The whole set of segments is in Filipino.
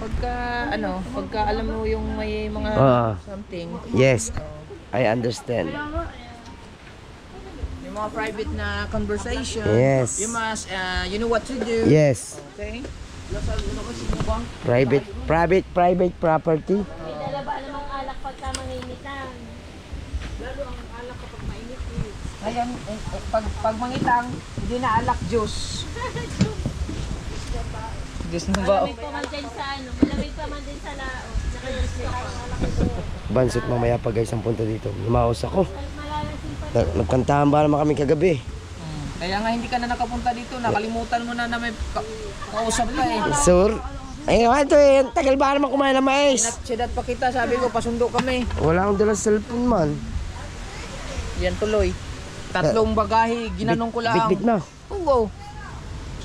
pagka alam mo yung may mga something. Yes, I understand. Yung mga private na conversation. Yes. You must, you know what to do. Yes. Okay? Private property. May dalaba namang alak pagka manginitan. Lalo ang alak kapag mainit. Ayan, pag mangitang, hindi na alak juice. Juice na ba? Malamig pa man din sa ano, malamig pa man din sa laot. Naka-juice na ang alak ko. Bansot mamaya pa guys ang punta dito. Lumaos ako. Malalasing pa. Nagkantahan ba naman kami kagabi? Kaya nga hindi ka na nakapunta dito, nakalimutan mo na may kausap ka eh. Sir? Ay, ito eh. Tagal ba naman kumain ng mais? Sidat pa kita, sabi ko, pasundo kami. Wala akong dala cellphone man. Yan tuloy. Tatlong bagahe, ginanong ko lang. Bit na. Oo.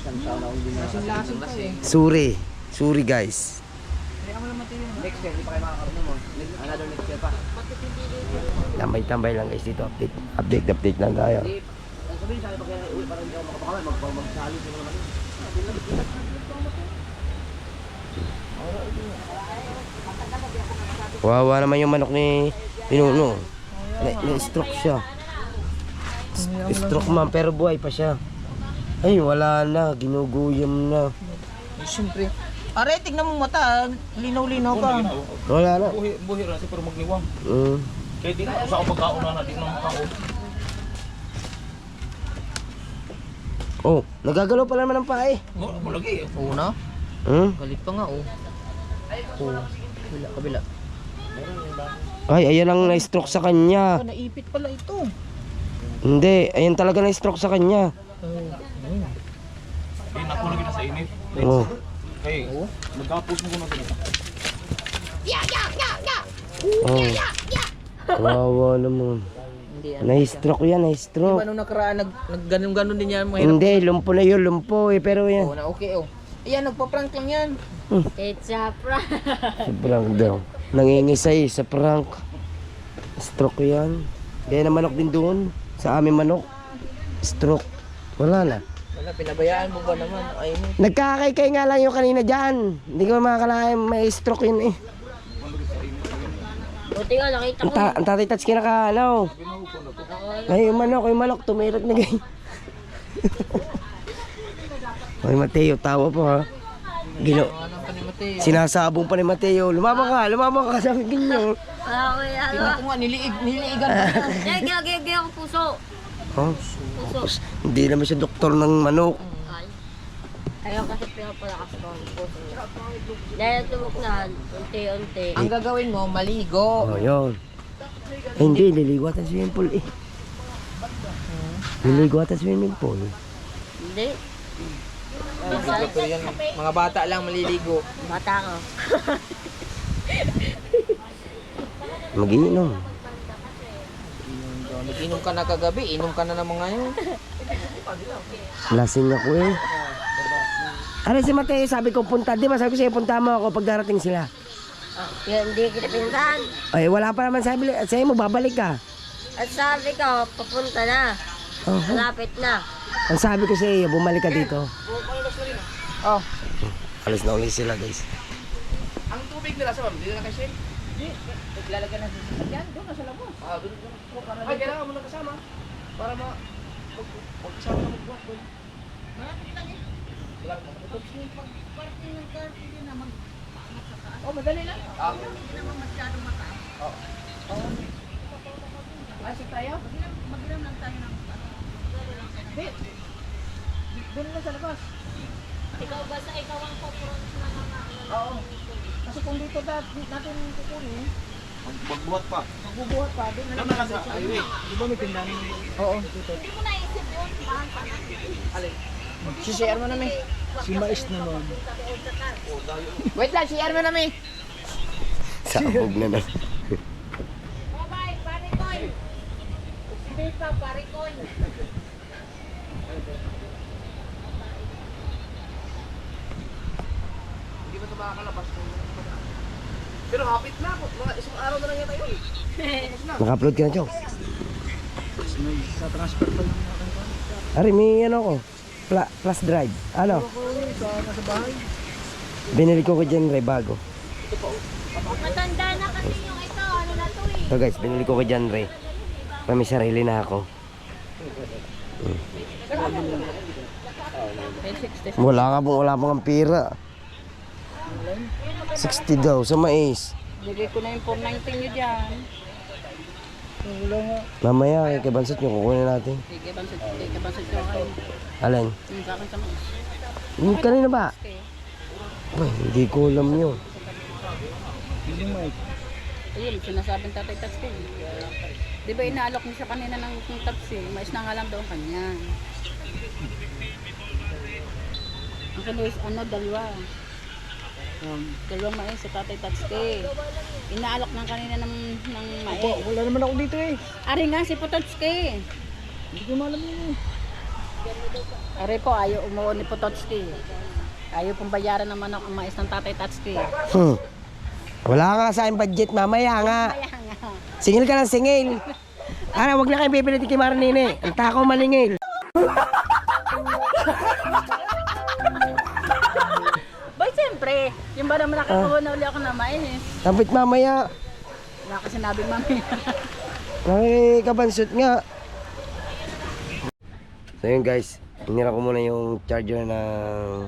Lasing-lasing pa eh. Sorry guys. Next year, hindi pa kayo makakaroon mo. Another next year pa. Tambay-tambay lang guys dito. Update lang tayo. Sabihin sa akin, pag uwi, parang hindi ako makapakamay, magsali sila naman. Wawa naman yung manok ni Pinuno. Na-stroke siya. Stroke man pero buhay pa siya. Ay wala na, ginuguyam na. Siyempre. Are, tignan mo mata, linaw-linaw pa. Wala na. Buhi ra si pero magniwang. Mm. Kaya di na sa pagkaon na di na makaon. Oh, nagagalaw pala naman ng pae. Mo lagi. Oo na. Galit pa nga oh. Oo. Kabila. Ay, ayan ang na-stroke sa kanya. Naipit pala ito. Hindi, ayan talaga na-stroke sa kanya. Di na ko lagi na sa init. Oh. Kay magkapos mo ko na dito. Oh. Wawa naman. Hindi yan. Na-stroke yan, na-stroke. Diba nung nakaraan, nagganon-ganon din yan. Mahirap. Hindi, lumpo na yun, lumpo eh, pero Oo yan. na, okay oh. Ayan, nagpa-prank lang yan. It's a prank. Sobrang daw. Nangingisay sa prank. Stroke yan. Kaya na manok din doon. Sa aming manok. Stroke. Wala na. Wala, pinabayaan mo ba naman? Ay, Nagkakaykay nga lang yung kanina dyan. Hindi ko makakalain may stroke yun eh. Buti nga, nakita ko. Ang tatay Tatsuki naka ano. Ay yung manok tumirat na gay. Ay Mateo, tawa po ha. anong pa ni Mateo? Sinasabong pa ni Mateo. Lumabang ka sa ganyan. Ah, kuya. Tingnan ko nga, niliigan pa yan. Gagagagay ang puso. Oh, Puso. hindi naman siya doktor ng manok. Ay. Ayaw kasi pinapalakas ko ang puso. Dahil tumuklan, unti-unti. Ang gagawin mo, maligo. Oh, yun. Eh, hindi, liligo at swimming pool eh. Liligo at swimming pool. Hindi. Mga bata lang maliligo. Bata ka. Mag-iinom. Nag-inom ka na kagabi, inom ka na naman ngayon. Lasing ako eh. Ano si Mateo, sabi ko punta. Di ba sabi ko sa'yo, punta mo ako pag darating sila. Yan, hindi kita pinuntahan. Ay, wala pa naman sabi. Sa'yo mo, babalik ka. At sabi ko, papunta na. Oh, Malapit na. ang sabi ko sa iyo, bumalik ka dito. Oh, Alis na ulit sila guys. ang tubig nila sa ma'am, dito na kasi. Hindi, lalagyan natin sa sakyan, doon na sa labas. Doon na. Ay, kailangan mo na kasama. Para magkasama na magbuhat doon. Oh, madali lang. Hindi naman masyadong mataas. Asik tayo? Maghiram lang tayo ng Hindi. Doon lang sa labas. Ikaw ba sa ikaw ang papuron na mga Oo. Kasi kung dito natin kukunin, Magbuhat pa. magbubuhat pa, doon na lang. Ano na sa highway? Di ba may tindahan? Oo, dito. Hindi mo naisip yun. Alin? Si-share mo na, may. Si Mais naman. Wait lang, share mo na, may. Sabog na na. Bye-bye, parikoy. Hindi pa, parikoy. Hindi ba ito makakalabas? Pero hapit na po. Mga isang araw na lang yata yun. Naka-upload ka na, Chong. Sa transfer pa lang natin. Ari, may ano ko. Plus drive. Ano? Sa nasa bahay. Binili ko kay John Ray bago. Matanda na kasi yung ito. Ano na to eh. So guys, binili ko kay John Ray. May sarili na ako. May 60. Wala pa ng pira. 60 daw sa mais. Bigay ko na yung 419 nyo dyan. Mamaya kay Bansot nyo kukunin natin. Sige, bansot ko kayo. Alin? Yung sa akin sa mga. Yung kanina ba? Ay, hindi ko alam yun. Ayun, sinasabing tatay Tats ko. Di ba inaalok mo siya kanina ng Tats eh. Mais na nga lang daw ang kanya. Ang kinuis, dalawa. Dalawang mais sa tatay Tats ko. Inaalok ng kanina ng mais. Wala naman ako dito eh. Ari nga si Putats ko. Hindi ko malam yun eh. Ari po, ayaw umuo ni Putats ko. Ayaw pong bayaran naman ang mais ng tatay Tats ko. Wala nga sa akin budget, mamaya nga. Kaya nga. Singil ka ng singil. Wag na kayo pipilit kay Marinine. Ang takaw maningil. Boy, siyempre, yung ba naman nakakuha na uli ako na mais. Tapit mamaya. Wala ka sinabing mami. Ay, kabansot nga. So yun guys, hinira ko muna yung charger ng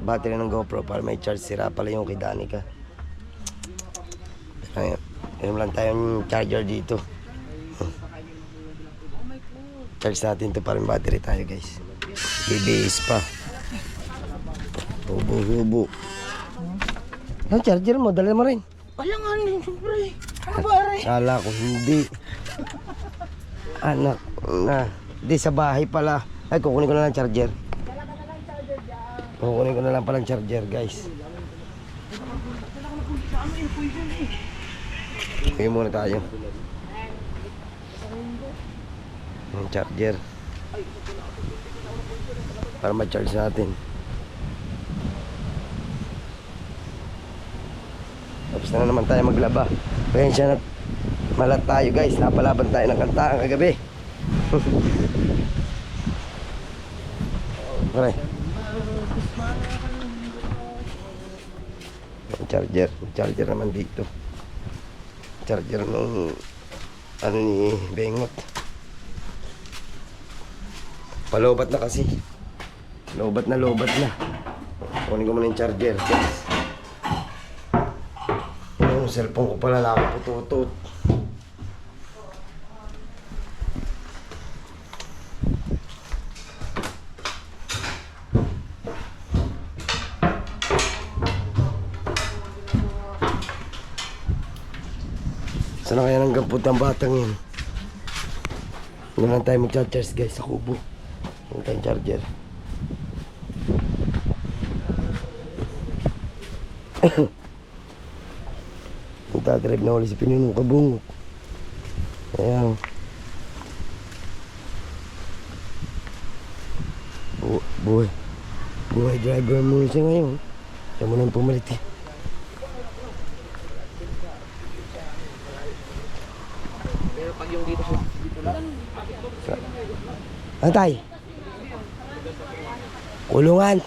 battery ng GoPro para may charge. Sira pala yung kay Danica. Ayun, meron lang tayong charger dito. Charge natin to para may battery tayo guys. BBS pa. Hubo. Yung charger mo, dala mo rin. Wala nga rin, siyempre. Kala ko hindi. Anak na. Di sa bahay pala. Ay, kukunin ko na lang charger. Kukunin ko na lang palang charger, guys. Kunin muna tayo. Yung charger. Para ma-charge natin. Tapos na naman tayo maglaba. Pasensya na malat tayo guys. Napalaban tayo ng kantaan kagabi. Okay. Charger naman dito. Charger ng ano ni Bengot. Palobat na kasi. Lobat na. Kunin ko muna yung charger guys. Yung cellphone ko pala nakapututot. Saan na kaya nang gampot ang batang yun? Doon lang tayo mag-charge guys sa kubo. Doon tayong charger. Magdadrive na ulit si Pinunong Kabungot. Ayan. Buhay driver mo siya ngayon. Siya mo nang pumalit eh. Pero pag yung dito lang. Antay. Kulungan.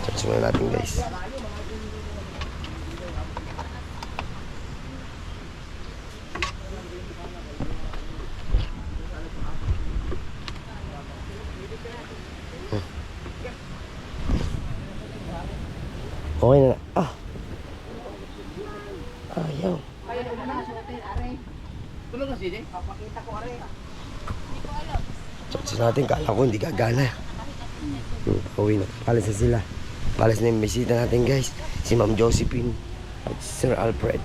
Charge muna natin guys. Okay na. Ayaw. Tulog na sila. Papakita ko aray. Charge natin. Kala ko hindi gagana. Uwi na. Palis na sila. Palis na yung bisita natin guys. Si Ma'am Josephine at Sir Alfred.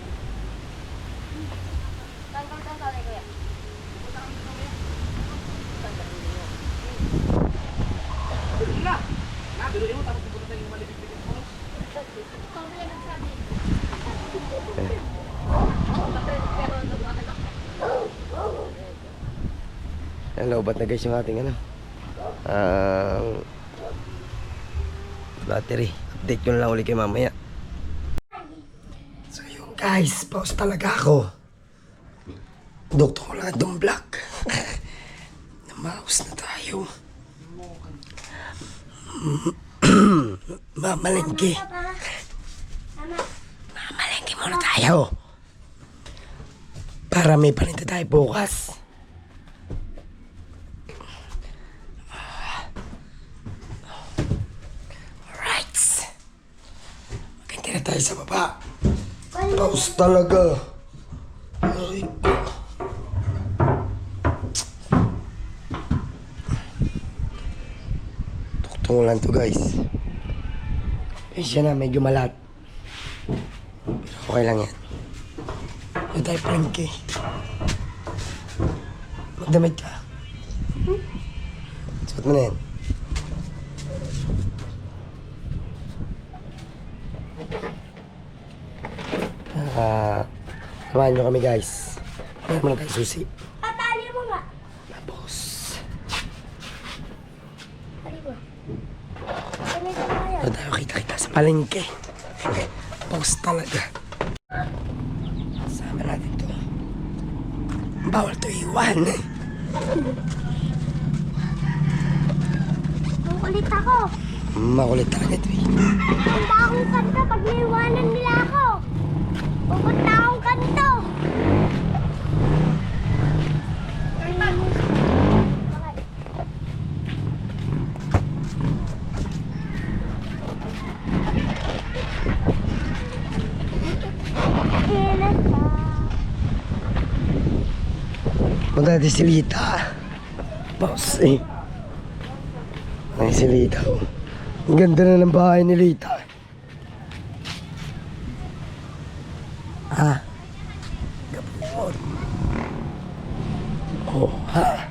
Hello, ba't na guys yung ating ano? Battery. Update ko na lang ulit kayo mamaya. So yun guys, pause talaga ako. Doktor ko lang itong vlog. Namaus na tayo. Mamalengke. Mamalengke muna tayo. Para may paninda tayo bukas. Alright. Maganda na tayo sa baba. Paus talaga. Aray ko. Tuktungo lang to guys. Eh siya na medyo malat. Pero okay lang yan. May tayo prank eh. Magdamit ka. Suot mo na yan. Samahan nyo kami guys. Meron mo na tayo susi. Patali mo nga. Tapos, Tali mo. Tali mo nga yan. doon tayo kita-kita sa palengke. Paus talaga. Sama natin to. Bawal to iwan. Makulit ako. Makulit talaga ito eh. Punta akong kanto pag naiwanan nila ako. Pupunta akong kanto. Kailan pa? Punta natin si Lita. Paus eh. Ay si Lita oh. Ang ganda na ng bahay ni Lita. Ha? Kapot. Oh, ha?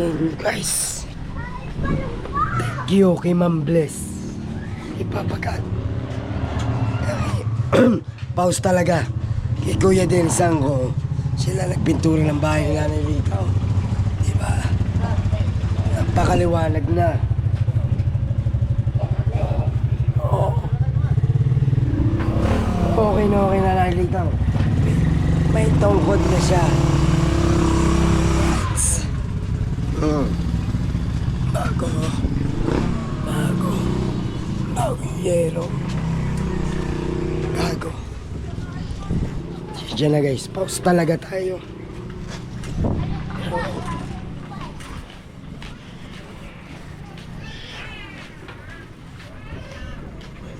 Yun guys. Thank you kay Ma'am Bless. Ipapagat. Paus talaga. Kay Kuya Densang ko. Sila nagpintura ng bahay nila ni Lita. Oh. Diba? Napakaliwanag na. Oh. Okay na nakikita mo. May tungkod na siya. Right. Bago. Bagong yero. Bago. Diyan na guys. Pause talaga tayo.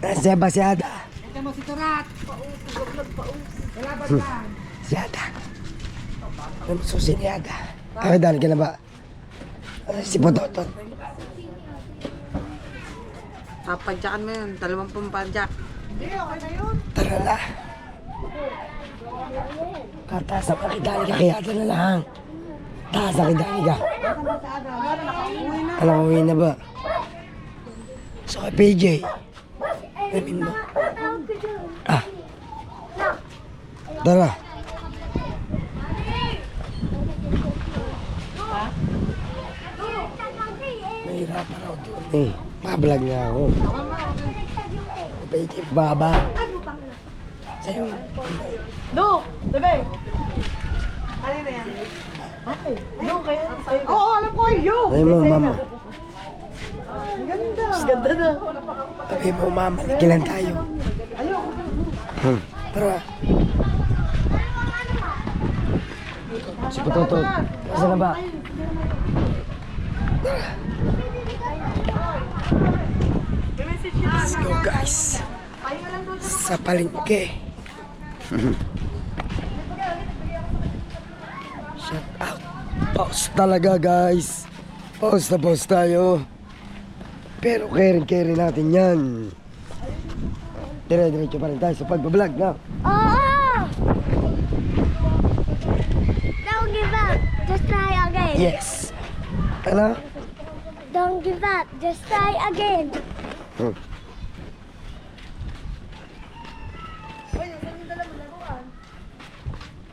Nasaan ba si Ada? Ito mo si Turat. Kalaban lang. Si Ada. Ano mo susi ni Ada? Ay, dahil ka na ba? Si Pototot. Papadyakan mo yun. 20 padyak. Hindi, okay na yun. Tara na. Kataas ang pakidali ka kaya Ada na lang. Taas ang pakidali ka. Nasaan ba sa Ada? Meron, nakauwi na. Alam ko na ba? So kay PJ. Amin mo. Ah. Tara. Mahirapan ako doon eh. Pablog nga ako. PJ, baba. Sa'yo. Do! Bebe! Ano na yan? Ay, do kaya? Oo, alam ko yun! Sa'yo mo, mama. Ang ganda! Ang ganda na! Sabi mo, mama, nagilan tayo. Ayoko! Tara. Si Pototot. Saan na ba? Let's go guys. Sa palengke. Shout out. Pause talaga guys. Pause na pause tayo. Pero caring natin yan. Dire-diretso pa rin tayo sa pagbablog na. Oo! Don't give up. Just try again. Yes. Ano? Don't give up. Just try again.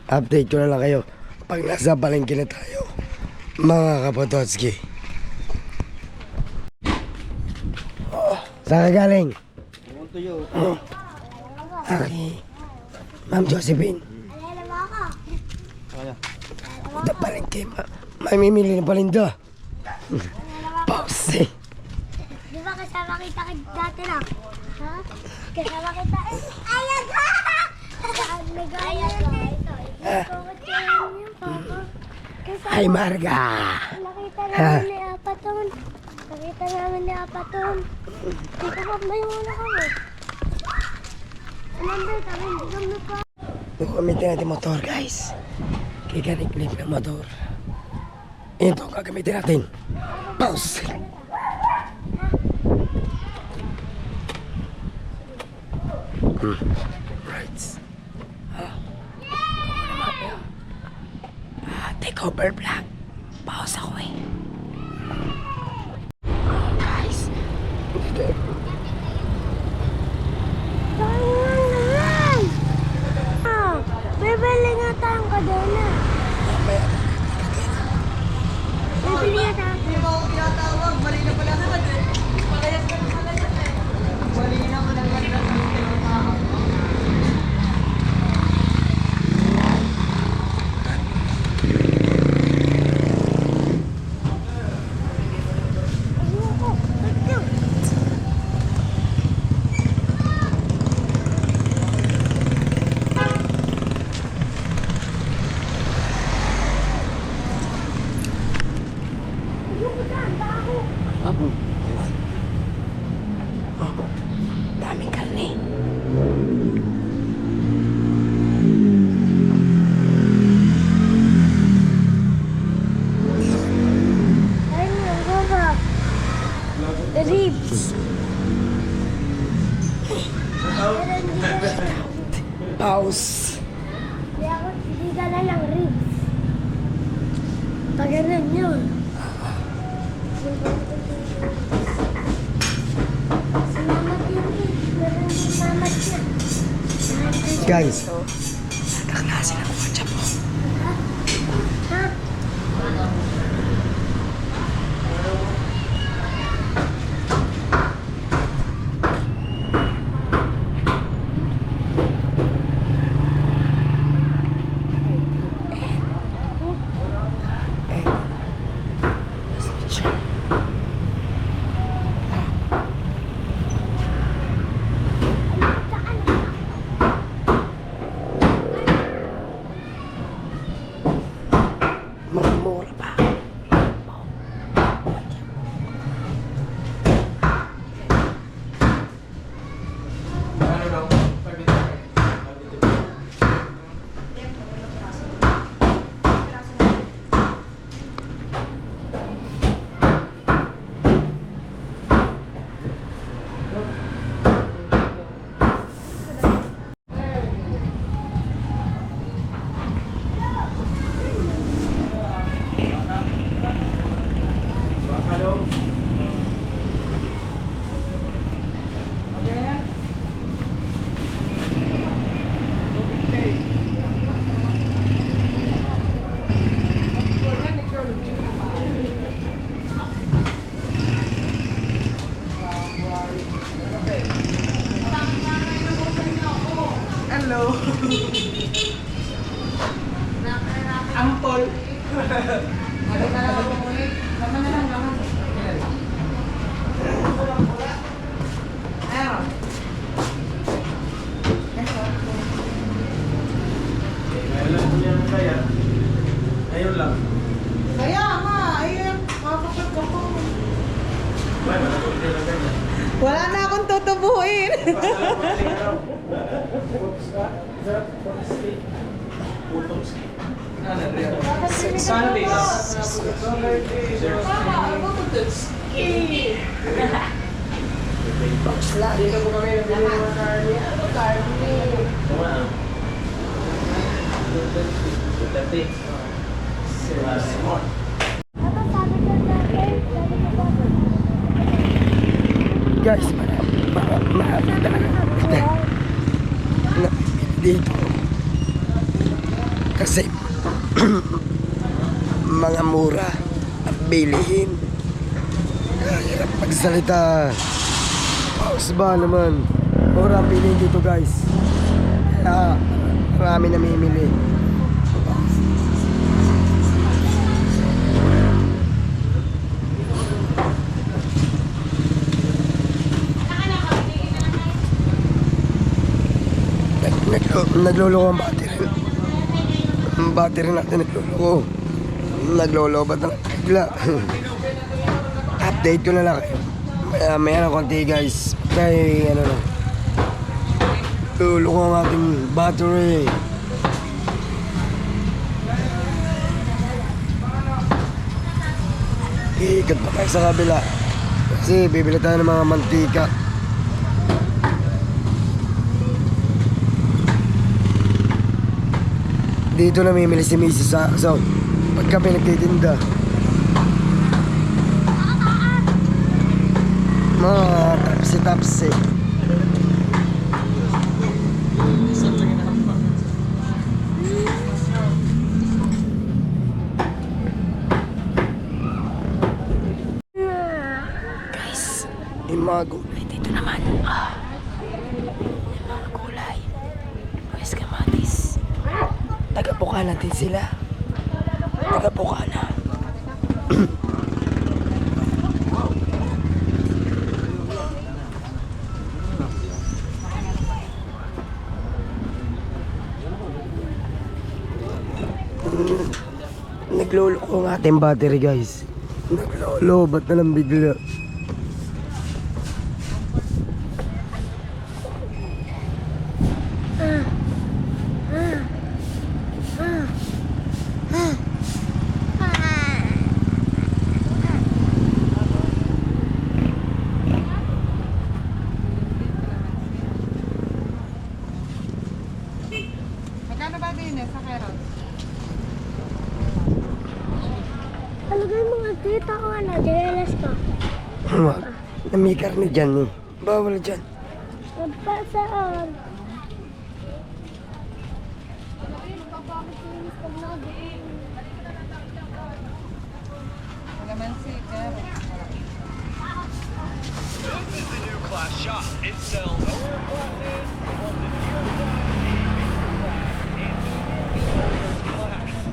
Update ko na lang kayo pag nasa palengke na tayo, mga Kapototski. Saan ka galing? Okay. Ma'am Josephine. Alala mo ako. Punta palengke. May mimili ng palinda. Pause. Di ba kasama kita dati lang. Ha? Kasama kita eh. Ayan ka! Ayan ka! Ay, Marga! Nakita namin ni Apaton. Nakita namin ni Apaton. Dito pa may muna kami. Nandun kami, hindi kami pa. Gagamitin natin motor, guys. Kikanik-clip ng motor. Ito ang gagamitin natin. Pause! Right. Take over vlog. Pause ako eh. Guys. Naman! Bibili nga tayong kadena. Bibili nga tayo. Hindi mo ako tinatawag. Mali na pala naman eh. Palayas ka na pala yan eh. Mali na mo naman na tinatawag. Daming karne. Ayun nga, baba. Ribs. Pause. Hindi ka na lang ribs. Paganan yun. Salamat yun eh. Salamat yun. Guys. Kaklase ng kotsa po. Ha? Mura pa. Hello. Ampol. Laman na lang, laman. Ayan. Ayun lang. Kaya nga, ayun. Makakapag ka po. Wala na akong tutubuin. Sunday. Dito po kami nabili ng carne. Ano carne? Ano sabi ko natin? Guys, marami talaga dito. Kasi mga mura at bilihin. Hirap magsalita. Pause ba naman? Mura ang bilihin dito, guys. Kaya marami namimili. Nagluloko ang battery. Ang battery natin nagluloko. Naglolobat ng bigla. Update ko na lang kayo. Maya na konti guys. Kaya ano na. Luloko ang ating battery. Iikot pa tayo sa kabila. Kasi bibili tayo ng mga mantika. Dito namimili si Mrs. sa pagka pinagtitinda. Mga tapsi-tapsi. Guys, yung mga gulay dito naman. Yung mga gulay. Guys, kamatis. Taga-buka natin sila. Taga-buka na. Nagluloko ang ating battery guys. Naglolobat na lang bigla. Magkano ba din sa carrots? Talagay mga tita ko na, jealous ko. Wag. May karne dyan eh. Bawal dyan. Magpasaan. Kalamansi, carrots. This is the new class shop. It sells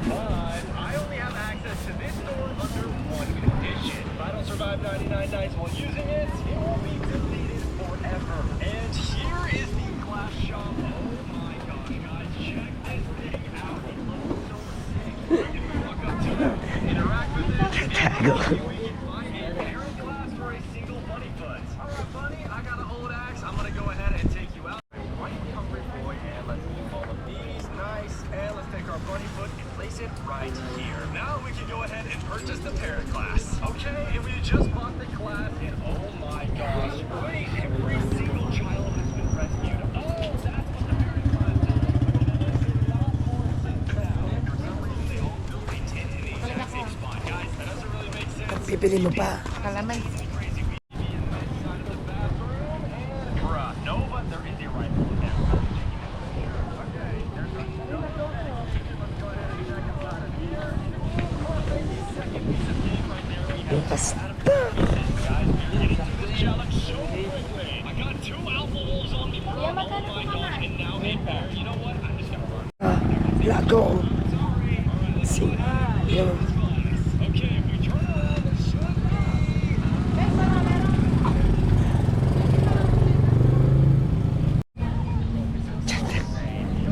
but I only have access to this store under one condition. If I don't survive 99 nights while using it, it will be deleted forever. And here is the glass shop. Oh my gosh, guys, check this thing out. It looks so sick. You can walk up to it, interact with it, and we can find a parent glass for a single bunny foot. All right, bunny, I got an old axe. I'm gonna go ahead and take you out. Right, hungry boy, and let's move all of these. Nice. And let's take our bunny foot and place it right here. Now we can go ahead and purchase the parent class. Okay, and we just bought the class, and oh my gosh, wait, every single child has been rescued. Oh, that's what the parent class is. For some reason, they all built a tent in the exact same spot. Guys, that doesn't really make sense. Pipili mo pa. Kalamansi. Crazy we be in this side of the bathroom, and bruh, no, but there is a rifle in there. Okay, there's a no. Let's go ahead and check inside of here. Second piece of game right there. We have Yes. guys, we're getting to this challenge so quickly. I got 2 alpha wolves on me, bro. Oh my gosh, and now a bear. You know what? I'm just gonna run. Lago. Sorry. Yan. Okay, if we turn around, there should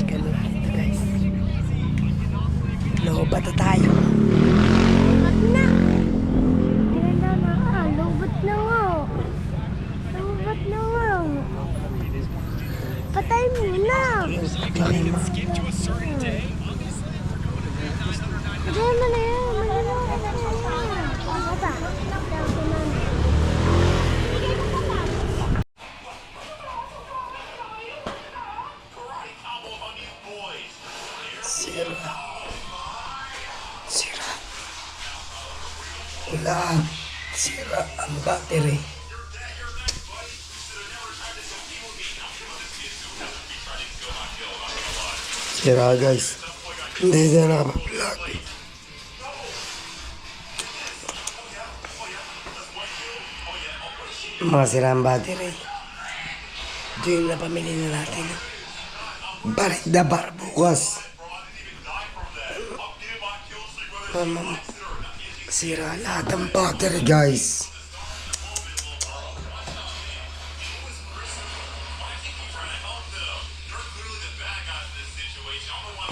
Ganun lang ito guys. Lobat na tayo. Lubat na. Ganda na nga. Lubat na nga. Lubat na nga. Patay mo na. Gawin mo. skip to a certain day. Patay mo na yan. Malulunod na yan. Ano ba? Sira. Sira. Lahat. Sira ang battery. Sira guys. Hindi na nakapag-vlog. Mga sira ang battery. Ito yung napamili na natin. Barinda bar bukas. Sira lahat ang battery guys.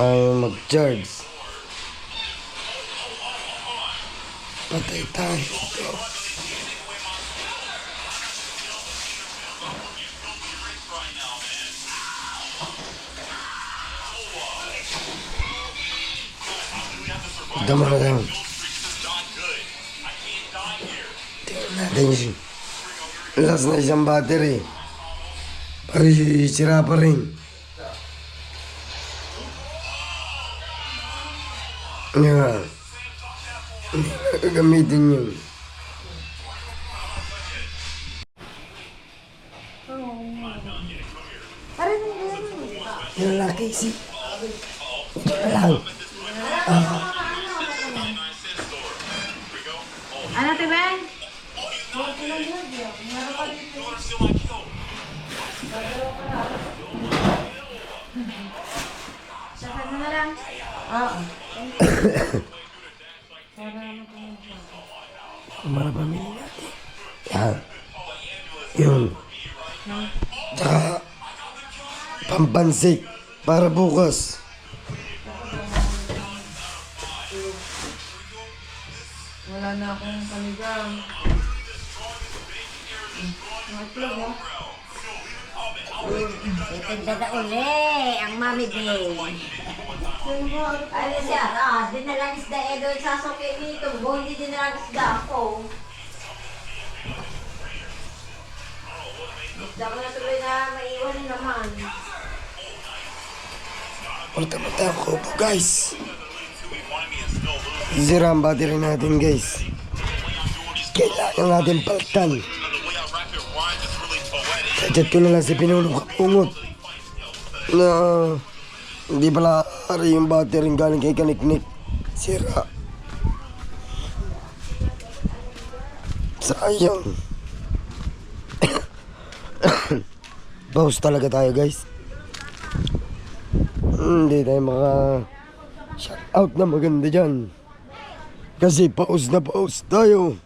Ayaw mag-charge. Patay tayo ito. Dama na lang. Tingnan natin yun. Last na isang battery. Ay, sira pa rin. Yan. Gamitin yun. Yung lalaki si... Ito lang. Ano, Tiben? Sasad mo na lang. Oo. Para pamili natin. Yan. Yun. Tsaka... Pampansit. Para bukas. Wala na akong panigang. Itinda na uli, ang mami din. Ano siya, dinalang isda doon sa soke nito. Hindi dinalang isda ako. Isda ko na tuloy na maiwan naman. Ultimate ako po guys. Zira ang battery natin guys. Kailangan natin palitan. Chat ko na lang si Pinulong Kapungot na hindi pala ari yung battery galing kay Kaniknik. Sira. Sayang. Pause talaga tayo guys. Hindi tayo maka shout out na maganda dyan. Kasi pause na pause tayo.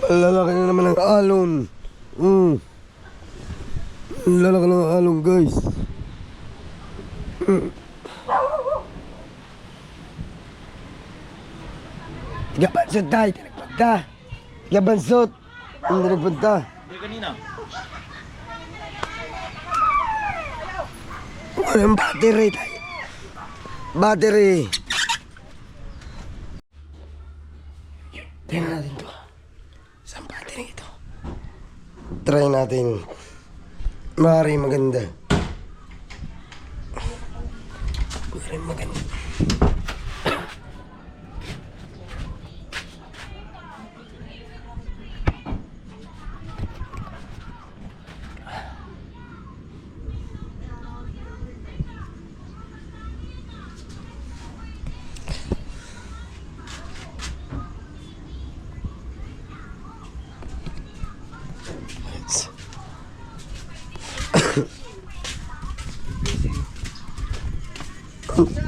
Lalaki na naman ang alon. Lalaki na ang alon guys. Gabansot tayo, tinagpunta. Gabansot. Hindi nagpunta. Hindi kanina. Walang battery tayo. Battery. Tingnan natin to. Saan battery ito? Try natin. Maaari maganda. Maaari maganda.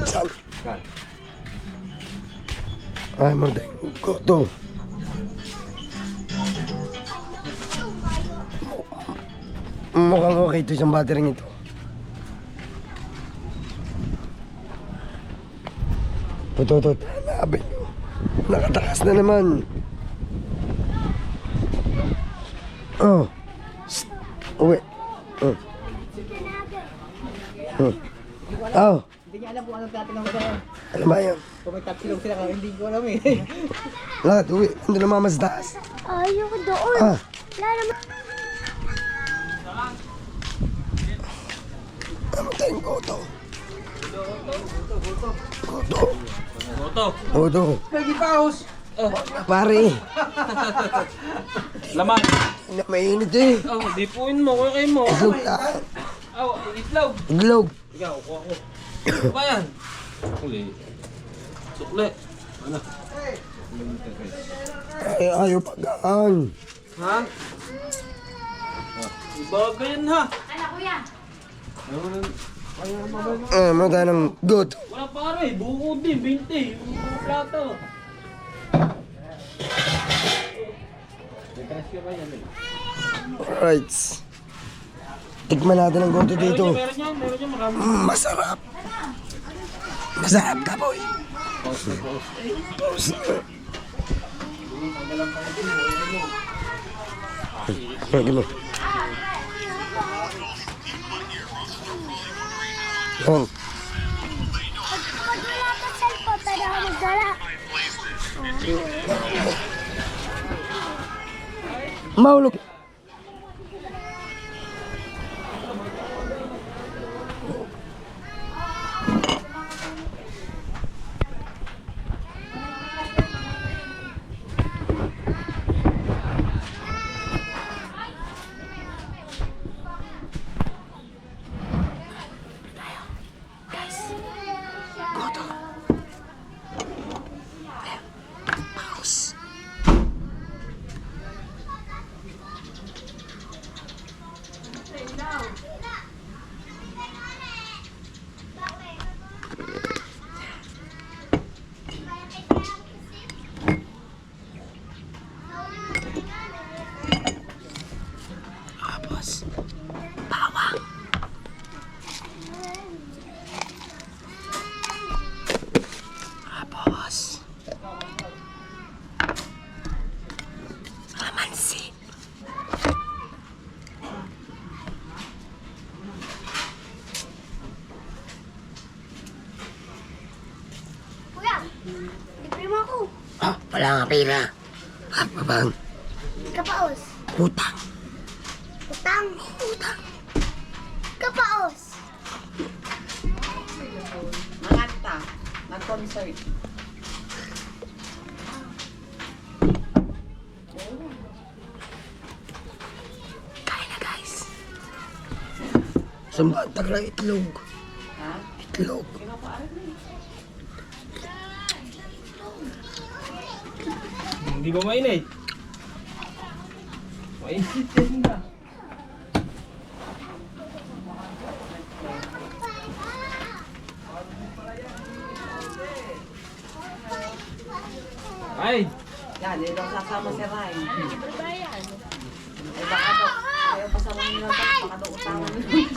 Saan? Ay, Marday. Goto. Mukhang okay ito isang battery ito. Putot. Hanapin nyo. Nakatakas na naman. Oh. Shh. Uwi. Oh. Oh. Hindi niya alam kung anong tatanong ko sa'yo. Ano ba yan? Kung may tapsilong sila ka, hindi ko alam eh. Lahat, uwi. Hindi na mamas taas. Ayoko doon. Ah. Wala naman. Ano tayong goto? Goto. Goto. Nag-i-pause. Pare. Laman. Mainit eh. Oh, dipuin mo. Kaya mo. Itlog lang. Oh, itlog. Itlog. Ikaw, kuha ko. Ano ba yan? Sukli. Sukli. Ano? Ay, ayaw pagaan. Ha? Ibagay yan ha. Ano, kuya? Ano tayo ng goto? Wala pare. Buko din. 20. Buko plato. Alright. Tikman natin ang goto dito. Meron yan, marami. Masarap. Masarap ka, boy. Lagi mo. Yan. Pag wala ka cellphone, pwede ako magdala. Mahulog. Kuya, libre mo ako. Ah, wala nga pera. Ah, babang. Kapaos. Utang. Utang. Utang. Kapaos. Manganta. Nag-concert. Kain na, guys. Saan lang itlog? Ha? Itlog. Hindi ba mainit? Mainit yan na. Ay! Yan, hindi daw sasama si Ryan. Ay, baka daw, ayaw pasama nila sa baka daw utangan nila.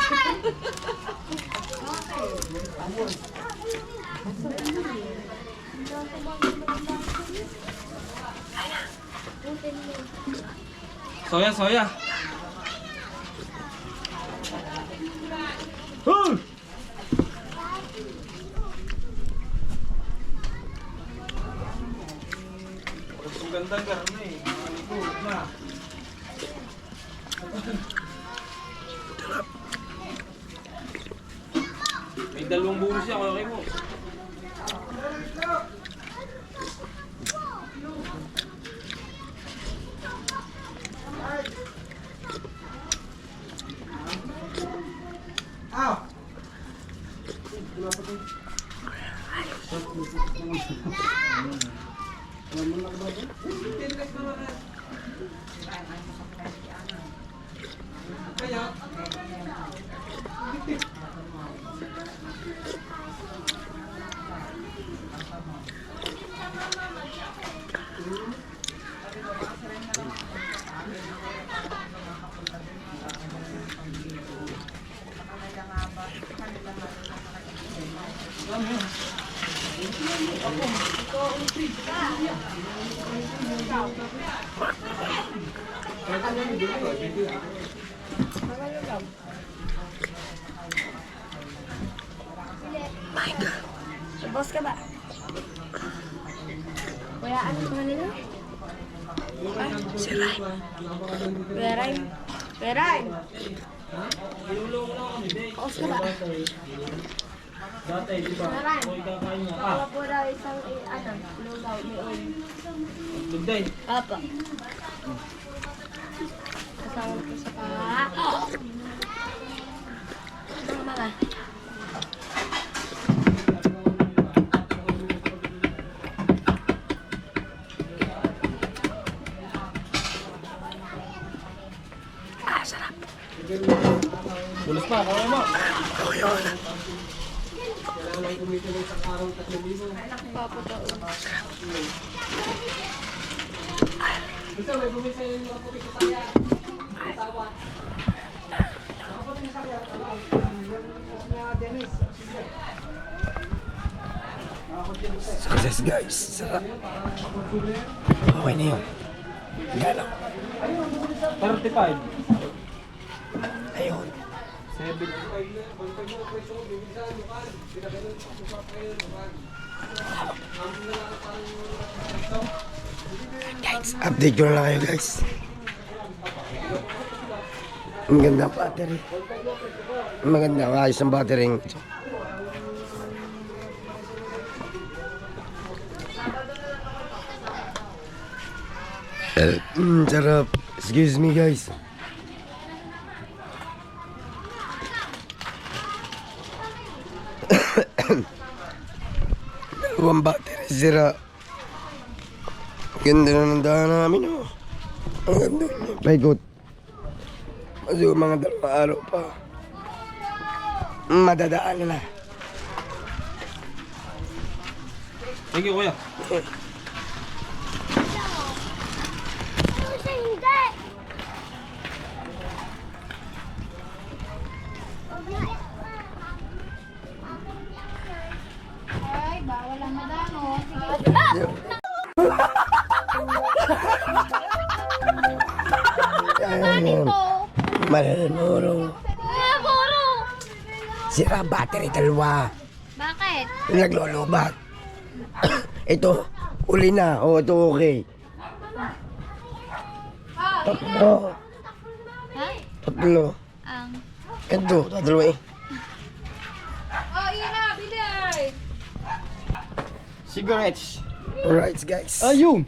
Soya, soya! Huh! Ang gandang garna eh. Ito na. May dalawang bulo siya, okay mo. Boss ka ba? Kuya, ano ka nila? Si Ray. Kuya Ryan. Kuya Ryan. Boss ka ba? Dati, di ba? Kuya Ryan. Okay, kakain nga. Wala po daw isang lugaw ni Oy. Tugday. Apa. Kasama ko sa paa. Mga. Bulas pa, kaya mo. Success guys, sarap. Okay na yun. Gana. 35. Ayun. 7. Guys, update ko na lang kayo guys. Ang ganda ang battery. Maganda ang ayos ang battery. Sarap. Excuse me guys. Dalawang battery sira. Ganda na ng daan namin oh. Ang ganda. Paikot. Kasi mga 2 araw pa. Madadaan na. Thank you, kuya. Kasi hindi. Ay, bawal ang madamo. Sige. Ayun. Malamuro. Puro. Sira battery 2. Bakit? Naglulubat. Ito, uli na. Oh, ito okay. Tatlo. Ha? Tatlo. Ang... Ito, tatlo eh. Oh, Ira, bilay! Cigarettes. Alright guys. Ayun.